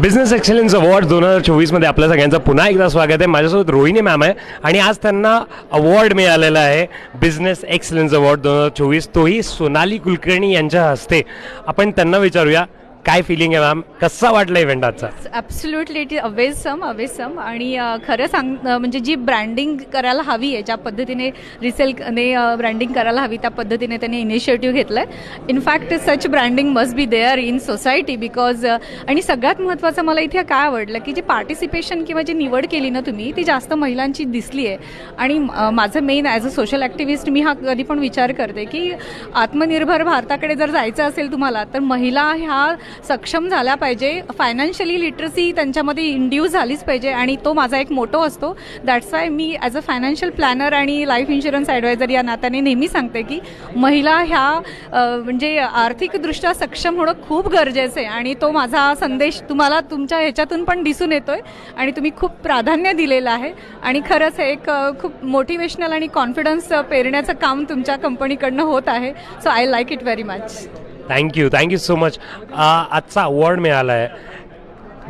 Business excellence award 2024मध्ये आपल्या सगळ्यांचं पुन्हा एकदा स्वागत आहे. माझ्यासोबत रोहिणी मॅम आहे आणि आज त्यांना अवॉर्ड मिळालेला आहे बिझनेस एक्सलन्स अवॉर्ड 2024, तोही सोनाली कुलकर्णी यांच्या हस्ते. आपण त्यांना विचारूया काय फिलिंग आहे मॅम, कसा वाटला इव्हेंट आजचा? ॲब्सोल्युटली इट इज अवेसम आणि खरं म्हणजे जी ब्रँडिंग करायला हवी आहे, ज्या पद्धतीने रिसेलने ब्रँडिंग करायला हवी त्या पद्धतीने त्यांनी इनिशिएटिव्ह घेतलं आहे. In fact such branding must be there in society because आणि सगळ्यात महत्त्वाचं मला इथे काय आवडलं की जी पार्टिसिपेशन किंवा जी निवड केली ना तुम्ही ती जास्त महिलांची दिसली आहे. आणि माझं main as a social activist मी हा कधी पण विचार करते की आत्मनिर्भर भारताकडे जर जायचं असेल तुम्हाला तर महिला ह्या सक्षम झाल्या पाहिजे, फायनान्शियली लिटरसी त्यांच्यामध्ये इंड्यूस झालीच पाहिजे. आणि तो माझा एक मोटो असतो. दॅट्स वाय मी ॲज अ फायनान्शियल प्लॅनर आणि लाईफ इन्शुरन्स ॲडवायझर या नात्याने नेहमी सांगते की महिला ह्या म्हणजे आर्थिकदृष्ट्या सक्षम होणं खूप गरजेचं आहे. आणि तो माझा संदेश तुम्हाला तुमच्या ह्याच्यातून पण दिसून येतोय आणि तुम्ही खूप प्राधान्य दिलेलं आहे. आणि खरंच हे एक खूप मोटिवेशनल आणि कॉन्फिडन्स पेरण्याचं काम तुमच्या कंपनीकडनं होत आहे. So I like it very much. Thank you so much. आजचा अवॉर्ड मिळाला आहे,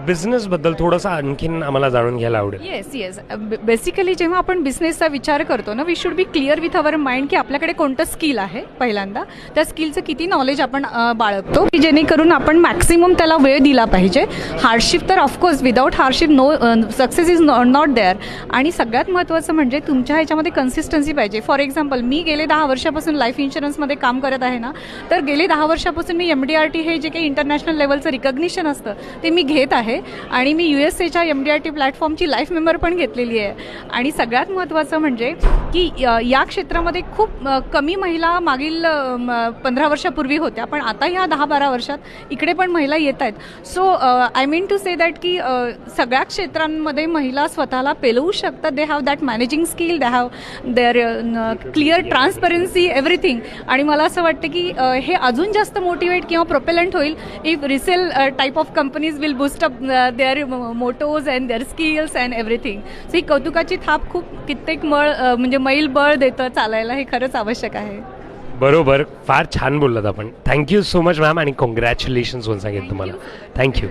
बिझनेसबद्दल थोडंसं आणखीन आम्हाला जाणून घ्यायला आवडेल. येस बेसिकली जेव्हा आपण बिझनेसचा विचार करतो ना, we should be clear with our mind की आपल्याकडे कोणतं स्किल आहे. पहिल्यांदा त्या स्किलचं किती नॉलेज आपण बाळगतो की जेणेकरून आपण मॅक्सिमम त्याला वेळ दिला पाहिजे. हार्डशिप तर of course without hardship success is not there. आणि सगळ्यात महत्त्वाचं म्हणजे तुमच्या ह्याच्यामध्ये कन्सिस्टन्सी पाहिजे. फॉर एक्झाम्पल मी गेले 10 वर्षापासून लाईफ इन्शुरन्समध्ये काम करत आहे ना, तर गेले 10 वर्षापासून मी MDRT हे जे काही इंटरनॅशनल लेवलचं रिकग्निशन असतं ते मी घेत आहे. आणि मी USAच्या MDRT प्लॅटफॉर्मची लाईफ मेंबर पण घेतलेली आहे. आणि सगळ्यात महत्त्वाचं म्हणजे की या क्षेत्रामध्ये खूप कमी महिला मागील 15 वर्षापूर्वी होत्या, पण आता ह्या 10-12 वर्षात इकडे पण महिला येत आहेत. So I mean to say that की सगळ्या क्षेत्रांमध्ये महिला स्वतःला पेलवू शकतात. They have that managing skill, they have their clear transparency everything. आणि मला असं वाटतं की हे अजून जास्त मोटिवेट किंवा प्रोपेलंट होईल if resale type of companies will boost up their mottos and their skills and everything. So ही कौतुकाची थाप खूप कित्येक म्हणजे मैल बळ देतं चालायला, हे खरंच आवश्यक आहे. बरोबर, फार छान बोललात आपण. थँक्यू सो मच मॅम आणि कॉंग्रॅच्युलेशन्स म्हणून सांगेल तुम्हाला. थँक्यू.